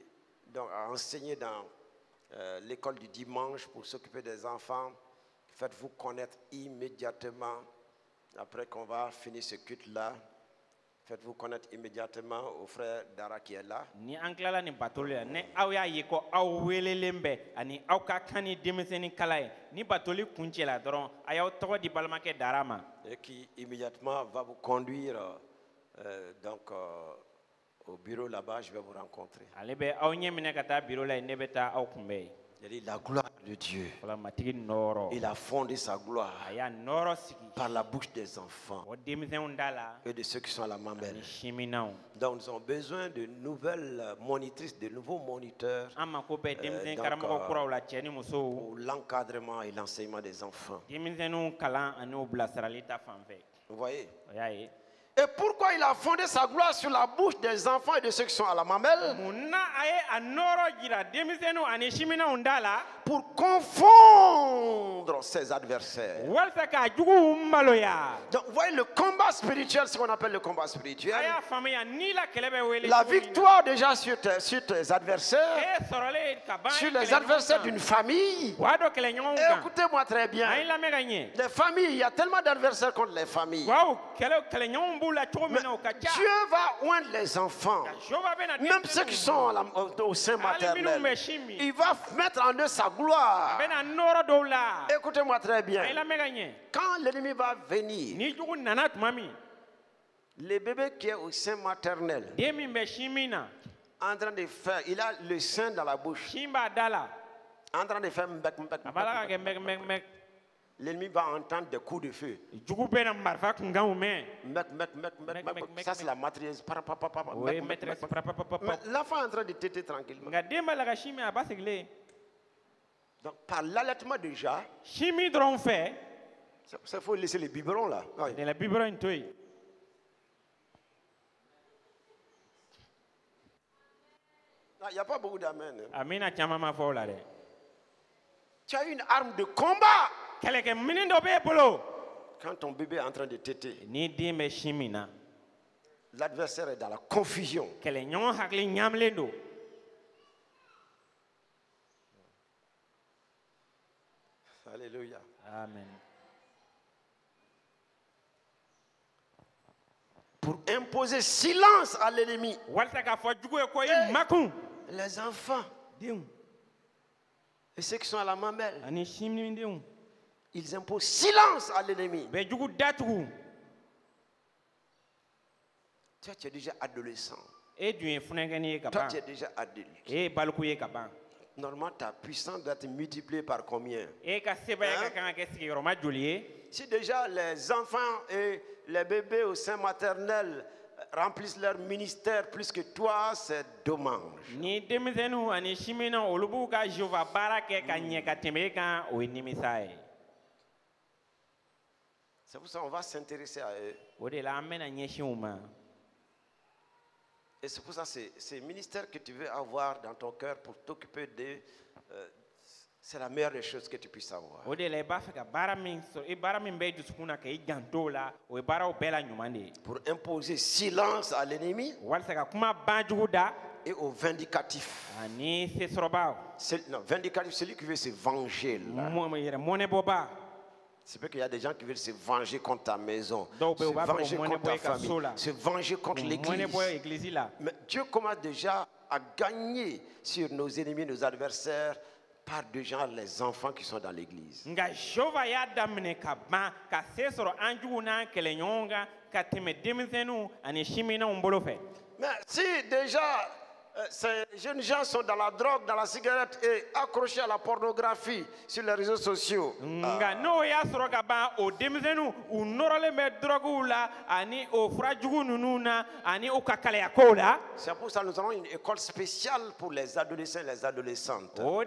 à enseigner dans l'école du dimanche pour s'occuper des enfants, faites-vous connaître immédiatement. Après qu'on va finir ce culte-là, faites-vous connaître immédiatement au frère Dara qui est là. Ni anklala ni batoli ne aw ya yiko aw welelembe ani aw ka kani demiseni kalaye ni batoli kunchela doron ayaw togo di balmake darama et qui immédiatement va vous conduire au bureau là-bas. Je vais vous rencontrer. Alebe aw nyemine kata bureau la ne beta aw kumbe. Il dit la gloire de Dieu. Il a fondé sa gloire par la bouche des enfants et de ceux qui sont à la mamelle. Donc nous avons besoin de nouvelles monitrices, de nouveaux moniteurs pour l'encadrement et l'enseignement des enfants. Vous voyez? Et pourquoi il a fondé sa gloire sur la bouche des enfants et de ceux qui sont à la mamelle? Pour confondre ses adversaires. Donc vous voyez le combat spirituel, ce qu'on appelle le combat spirituel. La victoire déjà sur tes adversaires, sur les adversaires d'une famille. Écoutez-moi très bien. Les familles, il y a tellement d'adversaires contre les familles. Mais Dieu va oindre les enfants, même ceux qui sont au sein maternel. Il va mettre en eux sa gloire. Écoutez-moi très bien. Quand l'ennemi va venir, le bébé qui est au sein maternel, en train de faire, il a le sein dans la bouche, en train de faire l'ennemi va entendre des coups de feu. Ça, c'est la matrice. L'enfant est en train de téter tranquillement. Donc, par l'allaitement déjà, il faut laisser les biberons là. Il n'y a pas beaucoup d'amen. Tu as une arme de combat. Quand ton bébé est en train de téter, l'adversaire est dans la confusion. Alléluia. Amen. Pour imposer silence à l'ennemi. Les enfants et ceux qui sont à la mamelle, ils imposent silence à l'ennemi. Toi, tu es déjà adolescent. Toi, tu es déjà adulte. Normalement, ta puissance doit être multipliée par combien? Si déjà les enfants et les bébés au sein maternel remplissent leur ministère plus que toi, c'est dommage. C'est pour ça qu'on va s'intéresser à eux. Et c'est pour ça que ces ministères que tu veux avoir dans ton cœur pour t'occuper de... c'est la meilleure des choses que tu puisses avoir. Pour imposer silence à l'ennemi et au vindicatif. Non, vindicatif, celui qui veut se venger. C'est vrai qu'il y a des gens qui veulent se venger contre ta maison, se venger contre ta famille, se venger contre l'église. Mais Dieu commence déjà à gagner sur nos ennemis, nos adversaires, par déjà les enfants qui sont dans l'église. Mais si déjà ces jeunes gens sont dans la drogue, dans la cigarette et accrochés à la pornographie sur les réseaux sociaux. C'est pour ça que nous avons une école spéciale pour les adolescents et les adolescentes. Vous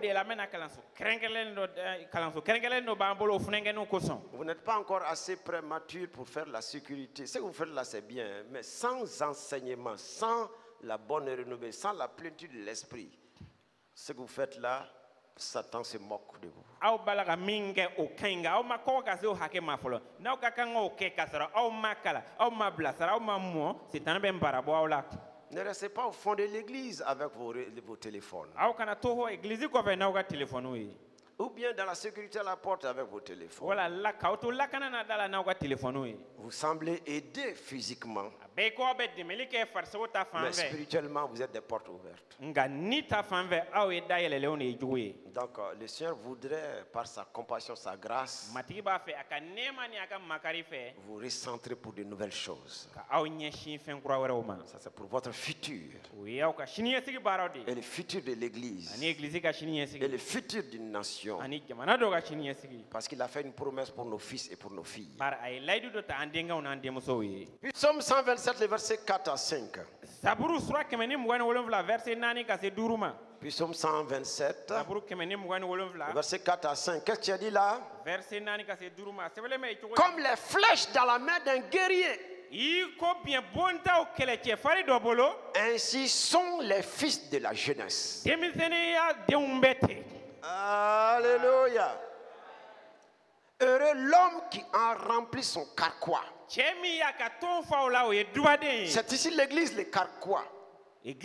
n'êtes pas encore assez prémature pour faire la sécurité. Ce que vous faites là, c'est bien, mais sans enseignement, sans la bonne renommée, sans la plénitude de l'esprit, ce que vous faites là, Satan se moque de vous. Ne restez pas au fond de l'église avec vos téléphones. Ou bien dans la sécurité à la porte avec vos téléphones. Vous Vous semblez aider physiquement, mais spirituellement, vous êtes des portes ouvertes. Donc, le Seigneur voudrait, par sa compassion, sa grâce, vous recentrer pour de nouvelles choses. Ça, c'est pour votre futur. Et le futur de l'Église. Et le futur d'une nation. Parce qu'il a fait une promesse pour nos fils et pour nos filles. Psaume 127, le verset 4 à 5. Psaume 127, verset 4 à 5. Qu'est-ce que tu as dit là? Comme les flèches dans la main d'un guerrier, ainsi sont les fils de la jeunesse. Alléluia. Heureux l'homme qui a rempli son carquois. C'est ici l'église, les carquois. Ils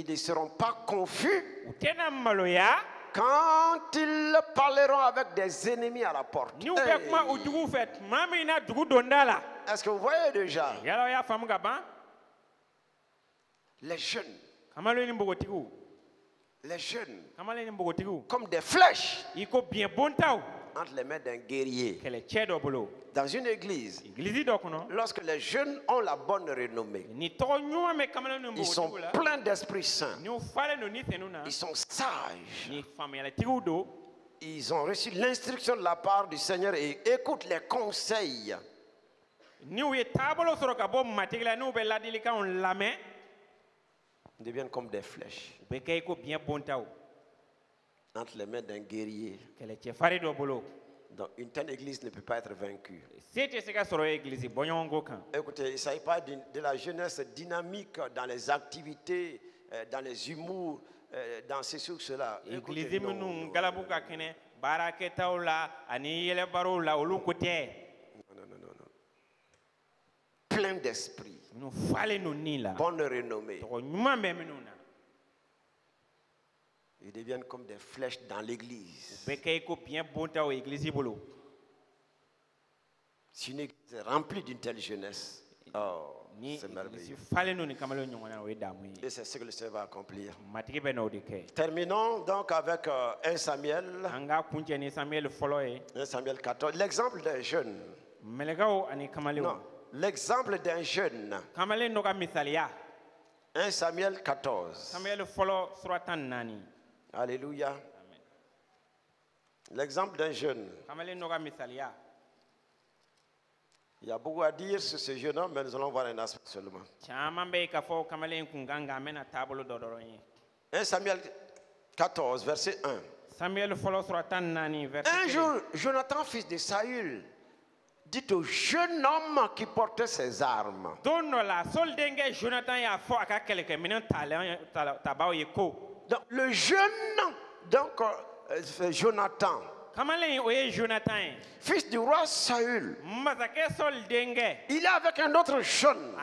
ne seront pas confus quand ils parleront avec des ennemis à la porte. Hey. Est-ce que vous voyez déjà? Les jeunes. Les jeunes, comme des flèches, entre les mains d'un guerrier. Dans une église, lorsque les jeunes ont la bonne renommée, ils sont pleins d'Esprit Saint, ils sont sages, ils ont reçu l'instruction de la part du Seigneur et écoutent les conseils. Deviennent comme des flèches entre les mains d'un guerrier. Donc une telle église ne peut pas être vaincue. Écoutez, il ne s'agit pas de la jeunesse dynamique dans les activités, dans les humours, dans ceci ou cela. Écoutez, non. Plein d'esprit, bonne renommée. Ils deviennent comme des flèches dans l'église. Si une église est remplie d'une telle jeunesse, oh, c'est merveilleux. Et c'est ce que le Seigneur va accomplir. Terminons donc avec 1 Samuel. 1 Samuel 14. L'exemple d'un jeune. Non. L'exemple d'un jeune. 1 Samuel 14. Alléluia. L'exemple d'un jeune. Il y a beaucoup à dire sur ce jeune homme, mais nous allons voir un aspect seulement. 1 Samuel 14, verset 1. Un jour, Jonathan, fils de Saül, dit au jeune homme qui portait ses armes. Donc, le jeune, Jonathan, fils du roi Saül, il est avec un autre jeune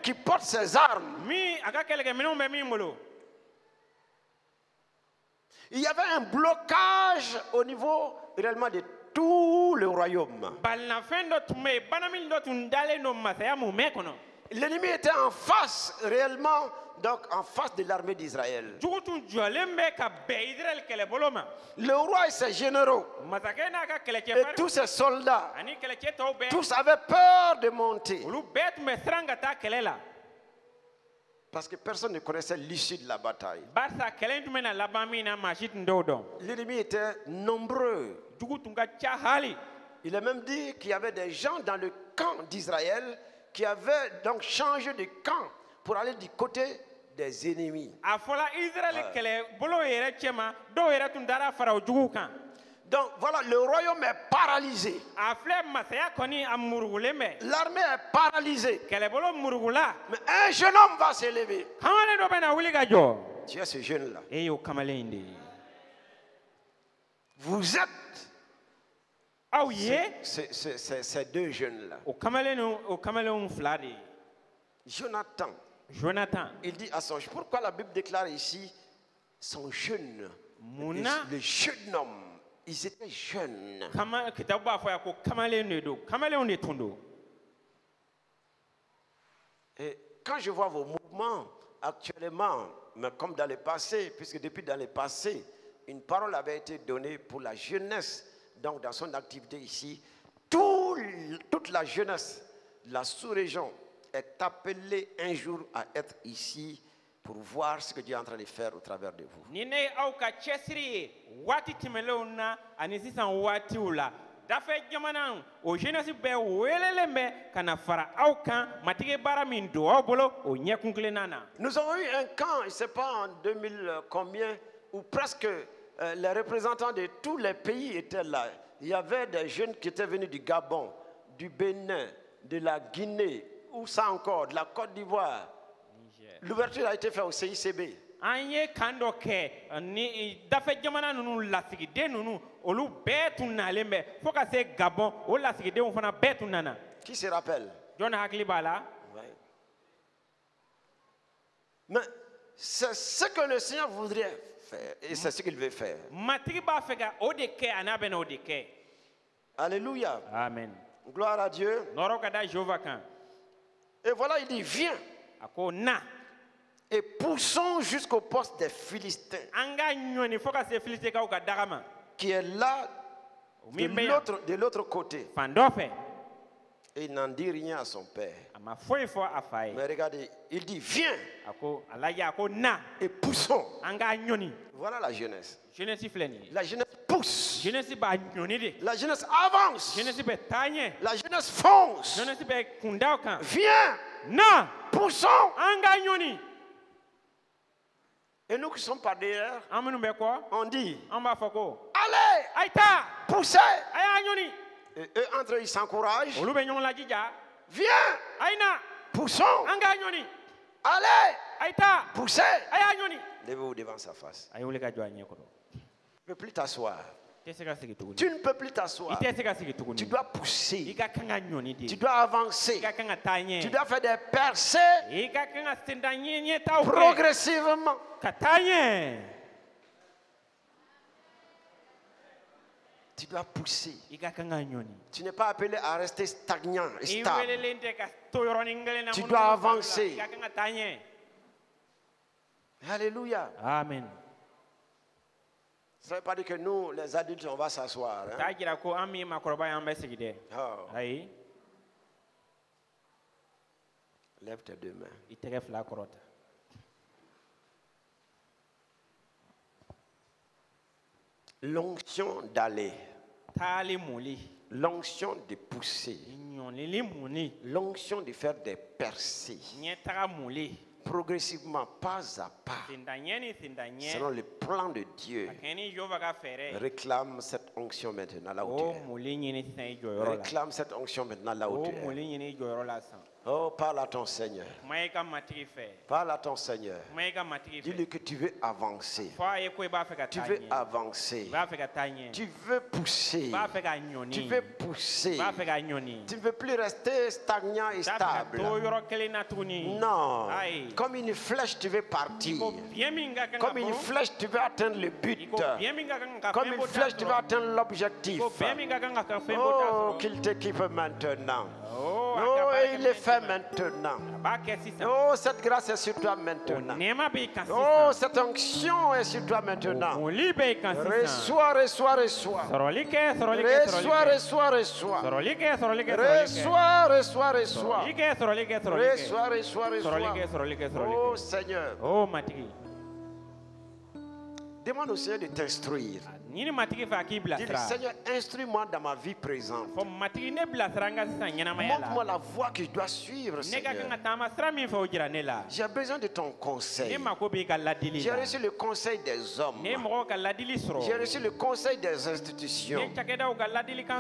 qui porte ses armes. Il y avait un blocage au niveau réellement de tout le royaume. L'ennemi était en face, réellement, donc en face de l'armée d'Israël. Le roi et ses généraux et tous ses soldats, tous avaient peur de monter. Parce que personne ne connaissait l'issue de la bataille. L'ennemi était nombreux. Il a même dit qu'il y avait des gens dans le camp d'Israël qui avaient donc changé de camp pour aller du côté des ennemis. Donc voilà, le royaume est paralysé. L'armée est paralysée. Mais un jeune homme va s'élever. Tu es ce jeune-là. Vous êtes ces deux jeunes-là. Jonathan, il dit à son jeune. Pourquoi la Bible déclare ici son jeune, le jeune homme? Ils étaient jeunes. Et quand je vois vos mouvements actuellement, mais comme dans le passé, puisque depuis dans le passé, une parole avait été donnée pour la jeunesse, donc dans son activité ici, toute la jeunesse de la sous-région est appelée un jour à être ici pour voir ce que Dieu est en train de faire au travers de vous. Nous avons eu un camp, je ne sais pas en 2000 combien, où presque les représentants de tous les pays étaient là. Il y avait des jeunes qui étaient venus du Gabon, du Bénin, de la Guinée, où ça encore, de la Côte d'Ivoire. L'ouverture a été faite au CICB. Qui se rappelle? Mais c'est ce que le Seigneur voudrait faire et c'est ce qu'il veut faire. Alléluia. Amen. Gloire à Dieu. Et voilà, il dit, viens. Et poussons jusqu'au poste des Philistins, qui est là de l'autre côté. Et il n'en dit rien à son père. Mais regardez, il dit viens et poussons. Voilà la jeunesse. La jeunesse pousse. La jeunesse avance. La jeunesse fonce. Viens. Poussons. Et nous qui sommes par derrière, on dit allez, poussez. Et eux entre eux, ils s'encouragent. Viens, poussons. Allez, poussez. Levez-vous devant sa face. Tu ne peux plus t'asseoir. Tu ne peux plus t'asseoir. Tu dois pousser. Tu dois avancer. Tu dois faire des percées progressivement. Tu dois pousser. Tu n'es pas appelé à rester stagnant et stable. Tu dois avancer. Alléluia. Amen. Ça ne veut pas dire que nous, les adultes, on va s'asseoir. Hein? Oh. Lève tes deux mains. L'onction d'aller. L'onction de pousser. L'onction de faire des percées. Progressivement, pas à pas, selon le plan de Dieu. Réclame cette onction maintenant là où tu es. Réclame cette onction maintenant là où tu es. Oh, parle à ton Seigneur. Parle à ton Seigneur. Dis-lui que tu veux avancer. Tu veux avancer. Tu veux pousser. Tu veux pousser. Tu ne veux plus rester stagnant et stable. Non. Comme une flèche, tu veux partir. Comme une flèche, tu veux atteindre le but. Comme une flèche, tu veux atteindre l'objectif. Oh, qu'il t'équipe maintenant. Oh, il le fait maintenant. Oh, cette grâce est sur toi maintenant. Oh, cette onction est sur toi maintenant. Reçois, reçois, reçois. Reçois, reçois, reçois. Reçois, reçois, reçois. Reçois, reçois, reçois. Oh Seigneur. Demande au Seigneur de t'instruire. Dis Seigneur, instruis-moi dans ma vie présente. Montre-moi la voie que je dois suivre, Seigneur. J'ai besoin de ton conseil. J'ai reçu le conseil des hommes. J'ai reçu le conseil des institutions.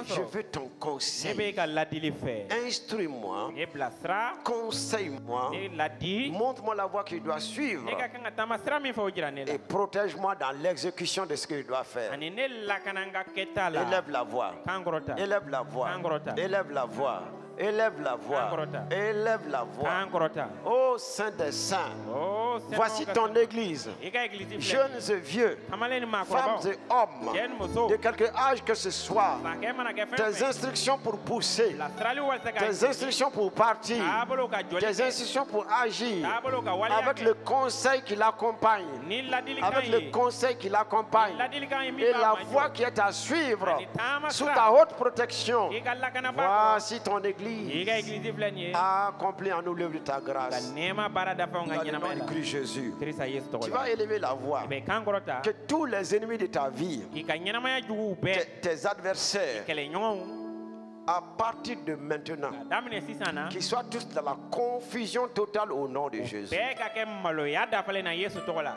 Je veux ton conseil. Instruis-moi. Conseille-moi. Montre-moi la voie que je dois suivre. Et protège-moi dans l'exécution de ce que je dois faire. Élève la voix. Élève la voix. Élève la voix. Élève la voix. Élève la voix. Oh Saint des Saints. Voici ton église, jeunes et vieux, femmes et hommes, de quelque âge que ce soit. Tes instructions pour pousser, tes instructions pour partir, tes instructions pour agir, avec le conseil qui l'accompagne, avec le conseil qui l'accompagne, et la voie qui est à suivre sous ta haute protection. Voici ton église a accompli en nous l'œuvre de ta grâce. Dans le nom de Christ Jésus, tu vas élever la voix, que tous les ennemis de ta vie, tes adversaires, à partir de maintenant, qu'ils soient tous dans la confusion totale au nom de Jésus.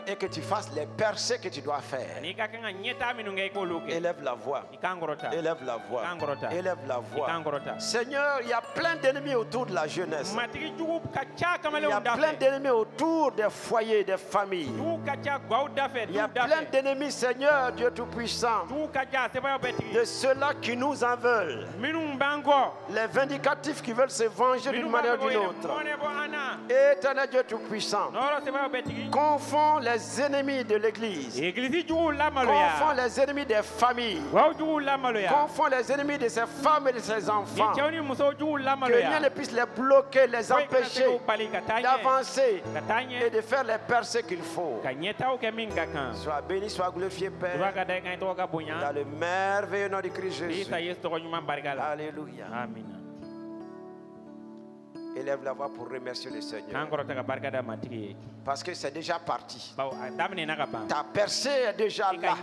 Et que tu fasses les percées que tu dois faire. Élève la voix. Élève la voix. Élève la voix. Seigneur, il y a plein d'ennemis autour de la jeunesse. Il y a plein d'ennemis autour des foyers, des familles. Il y a plein d'ennemis, Seigneur, Dieu Tout-Puissant, de ceux-là qui nous en veulent. Les vindicatifs qui veulent se venger d'une manière ou d'une autre. Éternel Dieu Tout-Puissant, confond les ennemis de l'Église, confond les ennemis des familles, confond les ennemis de ses femmes et de ses enfants, que rien ne puisse les bloquer, les empêcher d'avancer et de faire les percées qu'il faut. Sois béni, sois glorifié, Père, dans le merveilleux nom de Christ Jésus. Alléluia. Amen. Élève la voix pour remercier le Seigneur. Parce que c'est déjà parti. Ta percée est déjà là.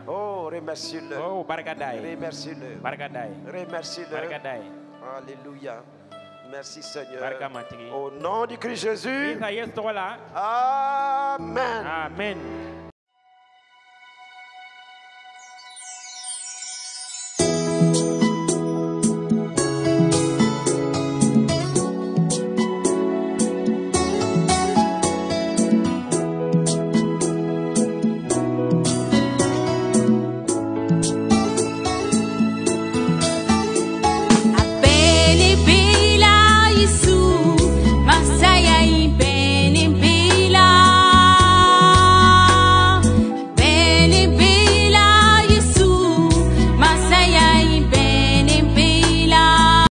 Oh, remercie-le. Remercie-le. Remercie-le. Alléluia. Merci Seigneur. Au nom du Christ Jésus. Amen. Amen.